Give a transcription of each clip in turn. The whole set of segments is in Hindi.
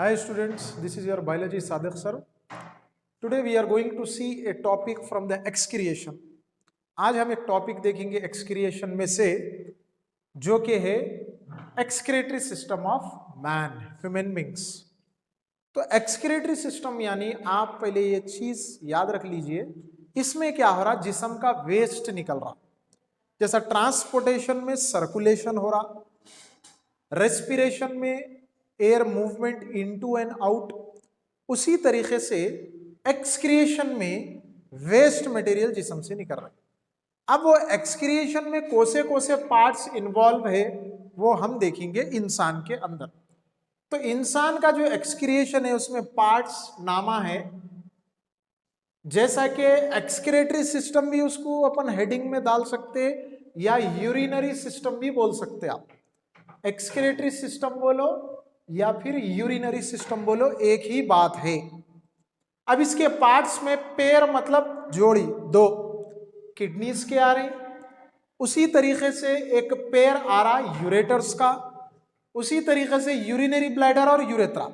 Hi students, this is your biology Sadiq sir. Today we are going to see a topic from the excretion. आज हम एक टॉपिक देखेंगे एक्सक्रिएशन में से जो कि है excretory system of man human beings. तो एक्सक्रेटरी सिस्टम यानी आप पहले ये चीज याद रख लीजिए, इसमें क्या हो रहा, जिस्म का वेस्ट निकल रहा, जैसा ट्रांसपोर्टेशन में सर्कुलेशन हो रहा, रेस्पिरेशन में air movement into and out, उसी तरीके से एक्सक्रिएशन में वेस्ट मटेरियल जिस्म से निकल रहा है। अब वो एक्सक्रिएशन में कौन से पार्ट्स इन्वॉल्व है वो हम देखेंगे इंसान के अंदर। तो इंसान का जो एक्सक्रिएशन है उसमें पार्ट्स नामा है, जैसा कि एक्सक्रेटरी सिस्टम भी उसको अपन हेडिंग में डाल सकते या यूरिनरी सिस्टम भी बोल सकते आप। एक्सक्रेटरी सिस्टम बोलो या फिर यूरिनरी सिस्टम बोलो, एक ही बात है। अब इसके पार्ट्स में पेयर मतलब जोड़ी, दो किडनीज के आ रहे, उसी तरीके से एक पेयर आ रहा यूरेटर्स का, उसी तरीके से यूरिनरी ब्लैडर और यूरेथ्रा।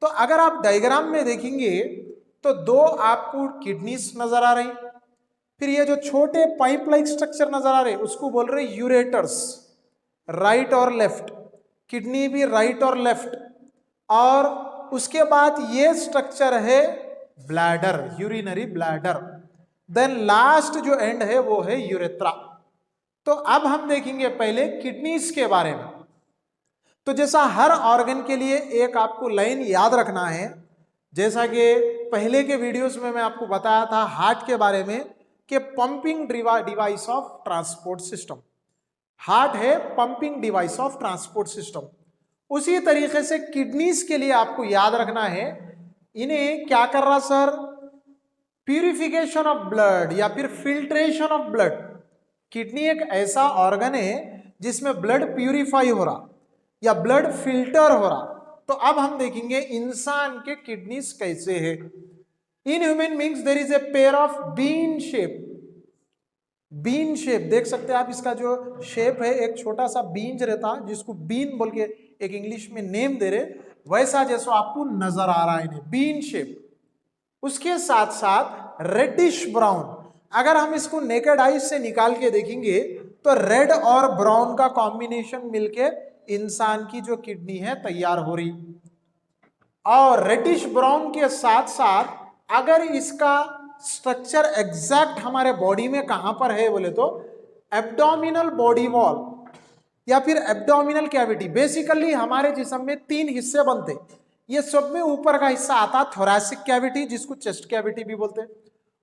तो अगर आप डायग्राम में देखेंगे तो दो आपको किडनीज नजर आ रही, फिर ये जो छोटे पाइप लाइक स्ट्रक्चर नजर आ रहे उसको बोल रहे यूरेटर्स, राइट और लेफ्ट, किडनी भी राइट और लेफ्ट, और उसके बाद ये स्ट्रक्चर है bladder, urinary bladder, then last जो एंड है वो है यूरेथ्रा। तो अब हम देखेंगे पहले किडनीज के बारे में। तो जैसा हर ऑर्गन के लिए एक आपको लाइन याद रखना है, जैसा कि पहले के वीडियोस में मैं आपको बताया था हार्ट के बारे में कि pumping device of transport system, heart है pumping device of transport system. उसी तरीके से किडनीज के लिए आपको याद रखना है, इन्हें क्या कर रहा सर, प्यूरिफिकेशन ऑफ ब्लड या फिर फिल्ट्रेशन ऑफ ब्लड। किडनी एक ऐसा ऑर्गन है जिसमें ब्लड प्यूरिफाई हो रहा या ब्लड फिल्टर हो रहा। तो अब हम देखेंगे इंसान के किडनीज कैसे है। In human beings there is a pair of bean shape, bean shape देख सकते हैं आप, इसका जो शेप है एक छोटा सा बीन्स रहता जिसको बीन बोल के एक इंग्लिश में नेम दे रहे, वैसा जैसा आपको नजर आ रहा है इन्हें, बीन शेप। उसके साथ साथ रेडिश ब्राउन, अगर हम इसको नेकेड आइज से निकाल के देखेंगे तो रेड और ब्राउन का कॉम्बिनेशन मिलके इंसान की जो किडनी है तैयार हो रही। और रेडिश ब्राउन के साथ साथ अगर इसका स्ट्रक्चर एग्जैक्ट हमारे बॉडी में कहां पर है बोले तो एब्डोमिनल बॉडी वॉल या फिर एब्डोमिनल कैविटी। बेसिकली हमारे जिस्म में तीन हिस्से बनते, ये सब में ऊपर का हिस्सा आता थोरैसिक कैविटी जिसको चेस्ट कैविटी भी बोलते हैं,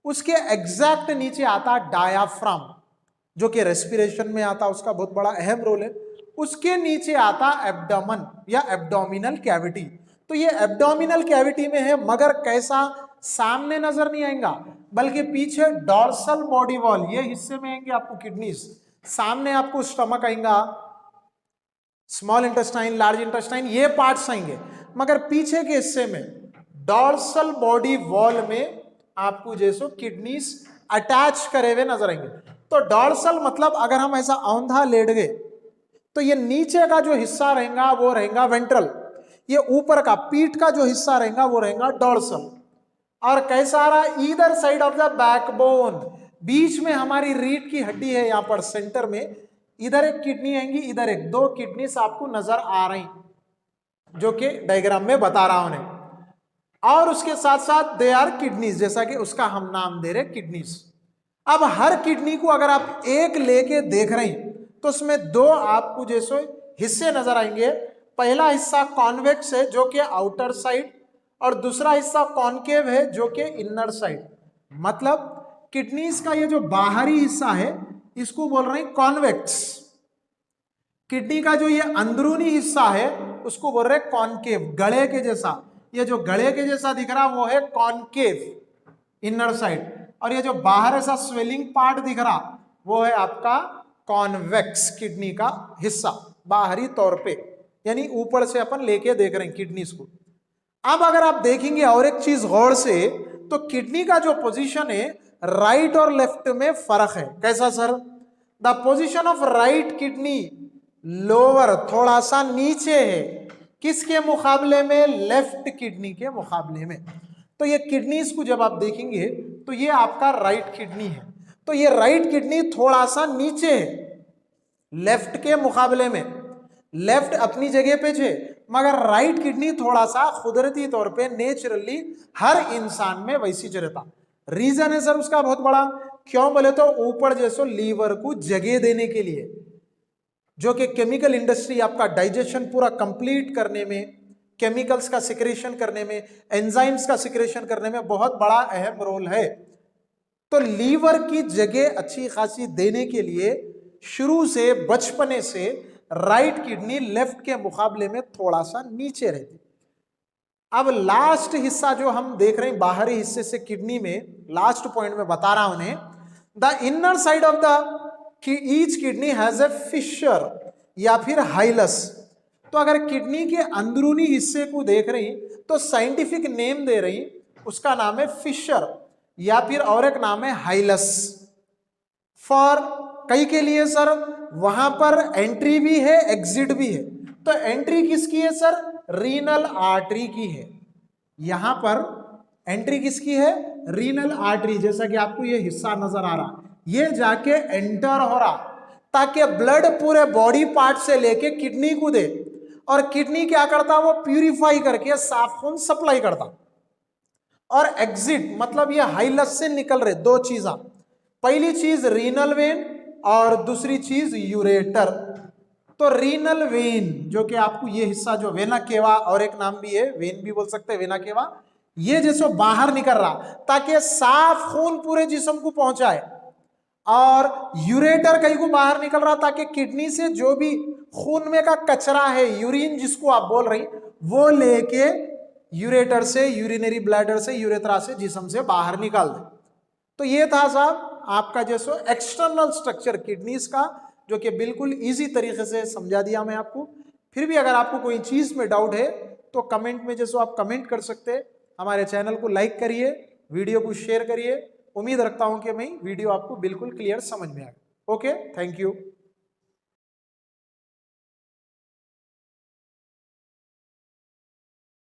उसके एग्जैक्ट नीचे आता डायाफ्राम जो कि रेस्पिरेशन में आता, उसका बहुत बड़ा अहम रोल है। उसके नीचे आता एब्डोमेन या एब्डोमिनल कैविटी। तो ये एब्डोमिनल कैविटी में है, मगर कैसा, सामने नजर नहीं आएगा बल्कि पीछे डॉर्सल बॉडी वॉल ये हिस्से में आएंगे आपको किडनीज, सामने आपको स्टमक आएगा, स्मॉल इंटेस्टाइन, लार्ज इंटेस्टाइन, ये पार्ट्स आएंगे, मगर पीछे के हिस्से में डॉर्सल बॉडी वॉल में आपको जैसो किडनीज अटैच करे हुए नजर आएंगे। तो डॉर्सल मतलब अगर हम ऐसा औंधा लेट गए तो ये नीचे का जो हिस्सा रहेगा वो रहेगा वेंट्रल, ये ऊपर का पीठ का जो हिस्सा रहेगा वो रहेगा डॉर्सल। और कैसा रहा, either side of the backbone, बीच में हमारी रीढ़ की हड्डी है, यहां पर सेंटर में इधर एक किडनी आएंगी, इधर एक, दो किडनीज आपको नजर आ रही जो कि डायग्राम में बता रहा हूं। और उसके साथ साथ दे आर किडनीज, जैसा कि उसका हम नाम दे रहे किडनीज। अब हर किडनी को अगर आप एक लेके देख रहे हैं तो उसमें दो आपको जैसे हिस्से नजर आएंगे। पहला हिस्सा कॉन्वेक्स है जो कि आउटर साइड, और दूसरा हिस्सा कॉनकेव है जो कि इनर साइड। मतलब किडनीज का ये जो बाहरी हिस्सा है इसको बोल रहे हैं कॉन्वेक्स, किडनी का जो ये अंदरूनी हिस्सा है उसको बोल रहे हैं कॉनकेव, गले के जैसा, ये जो गले के जैसा दिख रहा वो है कॉनकेव इनर साइड, और ये जो बाहर ऐसा स्वेलिंग पार्ट दिख रहा वो है आपका कॉन्वेक्स, किडनी का हिस्सा बाहरी तौर पे, यानी ऊपर से अपन लेके देख रहे हैं किडनीज को। अब अगर आप देखेंगे और एक चीज गौर से, तो किडनी का जो पोजीशन है राइट और लेफ्ट में फर्क है। कैसा sir, the position of right kidney lower, थोड़ा सा नीचे है, किसके मुकाबले में? लेफ्ट किडनी के मुकाबले में। तो ये किडनीज को जब आप देखेंगे तो ये आपका राइट किडनी है, तो ये राइट किडनी थोड़ा सा नीचे है लेफ्ट के मुकाबले में। लेफ्ट अपनी जगह पे है, मगर राइट किडनी थोड़ा सा कुदरती तौर पे नेचुरली हर इंसान में वैसी रहता। रीजन है सर उसका बहुत बड़ा, क्यों बोले तो ऊपर जैसो लीवर को जगह देने के लिए, जो कि केमिकल इंडस्ट्री आपका डाइजेशन पूरा कंप्लीट करने में, केमिकल्स का सिक्रेशन करने में, एंजाइम्स का सिक्रेशन करने में बहुत बड़ा अहम रोल है। तो लीवर की जगह अच्छी खासी देने के लिए शुरू से बचपने से राइट किडनी लेफ्ट के मुकाबले में थोड़ा सा नीचे रहती। अब लास्ट हिस्सा जो हम देख रहे हैं बाहरी हिस्से से किडनी में, लास्ट पॉइंट में बता रहा हूं उन्हें, the inner side of the each kidney has a fissure या फिर हाइलस। तो अगर किडनी के अंदरूनी हिस्से को देख रही तो साइंटिफिक नेम दे रही, उसका नाम है फिशर या फिर और एक नाम है हाइलस। फॉर कई के लिए सर वहां पर एंट्री भी है एग्जिट भी है। तो एंट्री किसकी है सर? रीनल आर्टरी की है। यहां पर एंट्री किसकी है? Renal artery. जैसा कि आपको ये हिस्सा नजर आ रहा, ये जाके एंटर हो रहा ताकि ब्लड पूरे बॉडी पार्ट से लेके किडनी को दे, और किडनी क्या करता? वो प्यूरिफाई करके साफ खून सप्लाई करता। और एग्जिट मतलब ये हाइलस से निकल रहे दो चीजा, पहली चीज रीनल वेन और दूसरी चीज यूरेटर। तो रीनल वेन जो कि आपको ये हिस्सा जो वेना केवा और एक नाम भी है, वेन भी बोल सकते हैं वेना केवा, ये जैसे बाहर निकल रहा ताकि साफ खून पूरे जिस्म को पहुंचाए। और यूरेटर कहीं को बाहर निकल रहा ताकि किडनी से जो भी खून में का कचरा है, यूरिन जिसको आप बोल रही, वो लेके यूरेटर से, यूरिनरी ब्लैडर से, यूरेथ्रा से जिस्म से बाहर निकाल दे। तो ये था साहब आपका जैसो एक्सटर्नल स्ट्रक्चर किडनीज का, जो कि बिल्कुल इजी तरीके से समझा दिया मैं आपको। फिर भी अगर आपको कोई चीज में डाउट है तो कमेंट में जैसो आप कमेंट कर सकते हैं। हमारे चैनल को लाइक करिए, वीडियो को शेयर करिए। उम्मीद रखता हूं कि मैं वीडियो आपको बिल्कुल क्लियर समझ में आ गया। Okay, thank you.